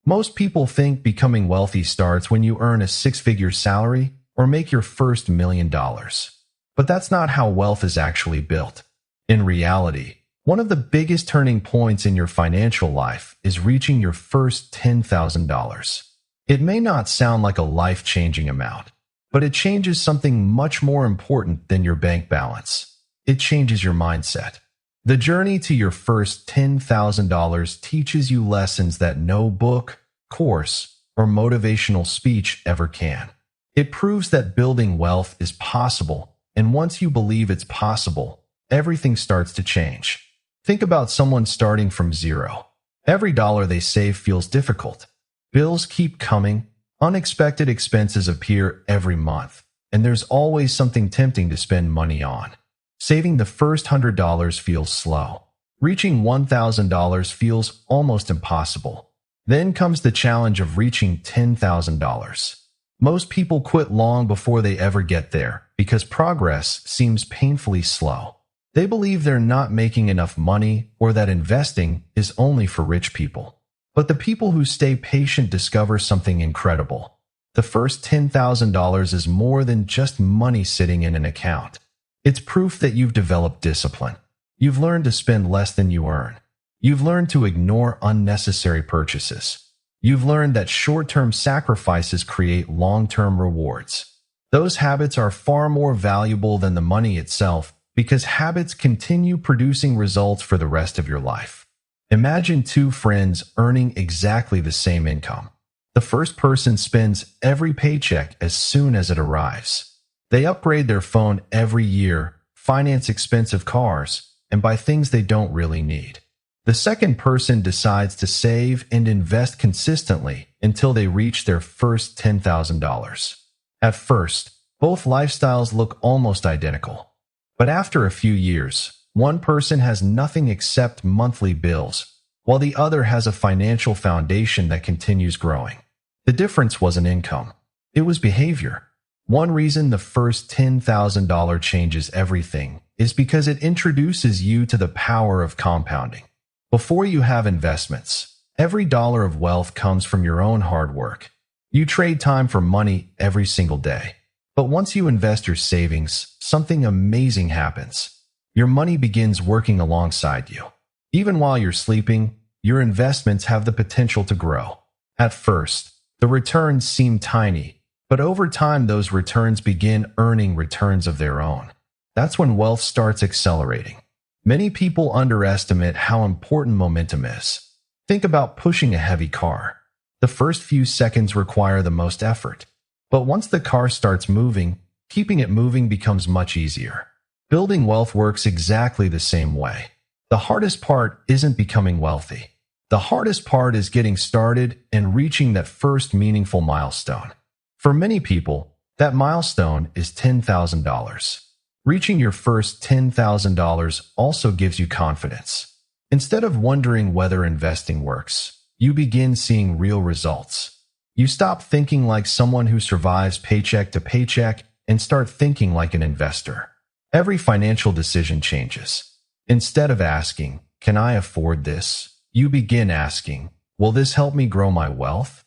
Most people think becoming wealthy starts when you earn a six-figure salary or make your first $1 million. But that's not how wealth is actually built. In reality, one of the biggest turning points in your financial life is reaching your first $10,000. It may not sound like a life-changing amount, but it changes something much more important than your bank balance. It changes your mindset. The journey to your first $10,000 teaches you lessons that no book, course, or motivational speech ever can. It proves that building wealth is possible, and once you believe it's possible, everything starts to change. Think about someone starting from zero. Every dollar they save feels difficult. Bills keep coming, unexpected expenses appear every month, and there's always something tempting to spend money on. Saving the first $100 feels slow. Reaching $1,000 feels almost impossible. Then comes the challenge of reaching $10,000. Most people quit long before they ever get there because progress seems painfully slow. They believe they're not making enough money or that investing is only for rich people. But the people who stay patient discover something incredible. The first $10,000 is more than just money sitting in an account. It's proof that you've developed discipline. You've learned to spend less than you earn. You've learned to ignore unnecessary purchases. You've learned that short-term sacrifices create long-term rewards. Those habits are far more valuable than the money itself because habits continue producing results for the rest of your life. Imagine two friends earning exactly the same income. The first person spends every paycheck as soon as it arrives. They upgrade their phone every year, finance expensive cars, and buy things they don't really need. The second person decides to save and invest consistently until they reach their first $10,000. At first, both lifestyles look almost identical. But after a few years, one person has nothing except monthly bills, while the other has a financial foundation that continues growing. The difference wasn't income. It was behavior. One reason the first $10,000 changes everything is because it introduces you to the power of compounding. Before you have investments, every dollar of wealth comes from your own hard work. You trade time for money every single day. But once you invest your savings, something amazing happens. Your money begins working alongside you. Even while you're sleeping, your investments have the potential to grow. At first, the returns seem tiny, but over time those returns begin earning returns of their own. That's when wealth starts accelerating. Many people underestimate how important momentum is. Think about pushing a heavy car. The first few seconds require the most effort. But once the car starts moving, keeping it moving becomes much easier. Building wealth works exactly the same way. The hardest part isn't becoming wealthy. The hardest part is getting started and reaching that first meaningful milestone. For many people, that milestone is $10,000. Reaching your first $10,000 also gives you confidence. Instead of wondering whether investing works, you begin seeing real results. You stop thinking like someone who survives paycheck to paycheck and start thinking like an investor. Every financial decision changes. Instead of asking, "Can I afford this?" you begin asking, "Will this help me grow my wealth?"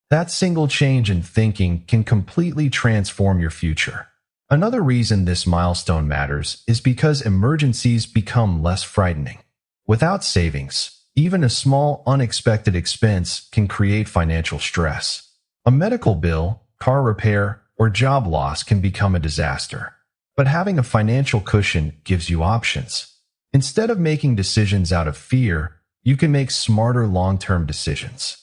That single change in thinking can completely transform your future. Another reason this milestone matters is because emergencies become less frightening. Without savings, even a small unexpected expense can create financial stress. A medical bill, car repair, or job loss can become a disaster. But having a financial cushion gives you options. Instead of making decisions out of fear, you can make smarter long-term decisions.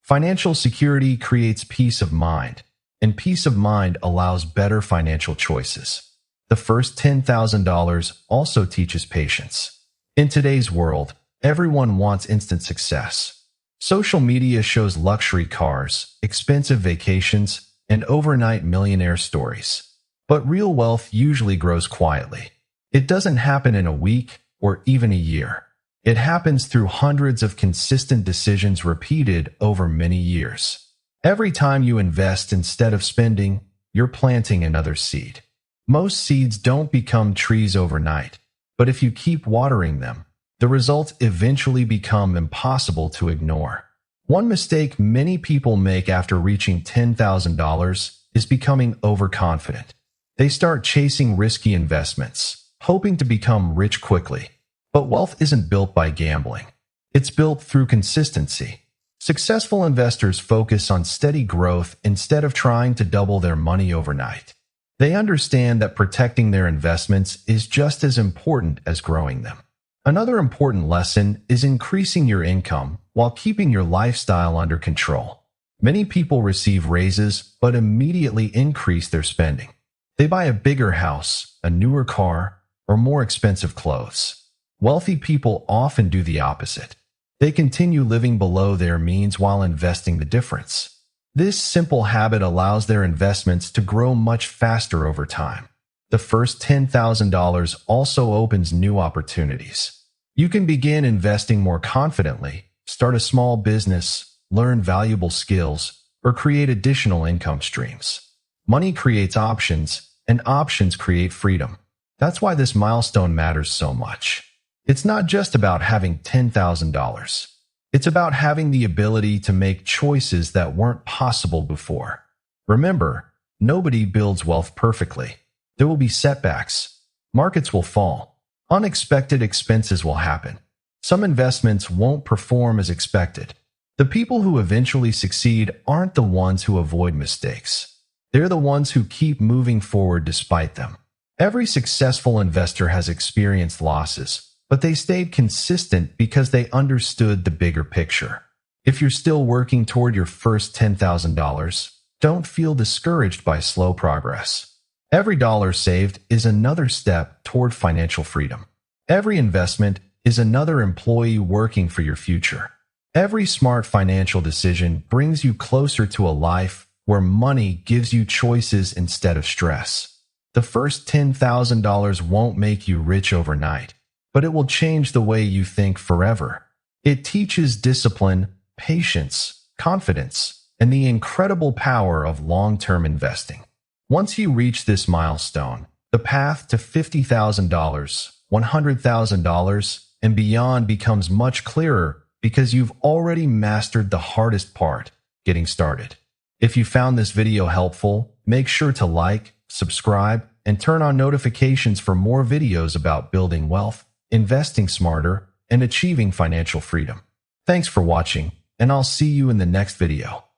Financial security creates peace of mind, and peace of mind allows better financial choices. The first $10,000 also teaches patience. In today's world, everyone wants instant success. Social media shows luxury cars, expensive vacations, and overnight millionaire stories. But real wealth usually grows quietly. It doesn't happen in a week or even a year. It happens through hundreds of consistent decisions repeated over many years. Every time you invest instead of spending, you're planting another seed. Most seeds don't become trees overnight, but if you keep watering them, the results eventually become impossible to ignore. One mistake many people make after reaching $10,000 is becoming overconfident. They start chasing risky investments, hoping to become rich quickly. But wealth isn't built by gambling. It's built through consistency. Successful investors focus on steady growth instead of trying to double their money overnight. They understand that protecting their investments is just as important as growing them. Another important lesson is increasing your income while keeping your lifestyle under control. Many people receive raises but immediately increase their spending. They buy a bigger house, a newer car, or more expensive clothes. Wealthy people often do the opposite. They continue living below their means while investing the difference. This simple habit allows their investments to grow much faster over time. The first $10,000 also opens new opportunities. You can begin investing more confidently, start a small business, learn valuable skills, or create additional income streams. Money creates options, and options create freedom. That's why this milestone matters so much. It's not just about having $10,000. It's about having the ability to make choices that weren't possible before. Remember, nobody builds wealth perfectly. There will be setbacks. Markets will fall. Unexpected expenses will happen. Some investments won't perform as expected. The people who eventually succeed aren't the ones who avoid mistakes. They're the ones who keep moving forward despite them. Every successful investor has experienced losses, but they stayed consistent because they understood the bigger picture. If you're still working toward your first $10,000, don't feel discouraged by slow progress. Every dollar saved is another step toward financial freedom. Every investment is another employee working for your future. Every smart financial decision brings you closer to a life where money gives you choices instead of stress. The first $10,000 won't make you rich overnight, but it will change the way you think forever. It teaches discipline, patience, confidence, and the incredible power of long-term investing. Once you reach this milestone, the path to $50,000, $100,000, and beyond becomes much clearer because you've already mastered the hardest part, getting started. If you found this video helpful, make sure to like, subscribe, and turn on notifications for more videos about building wealth, investing smarter, and achieving financial freedom. Thanks for watching, and I'll see you in the next video.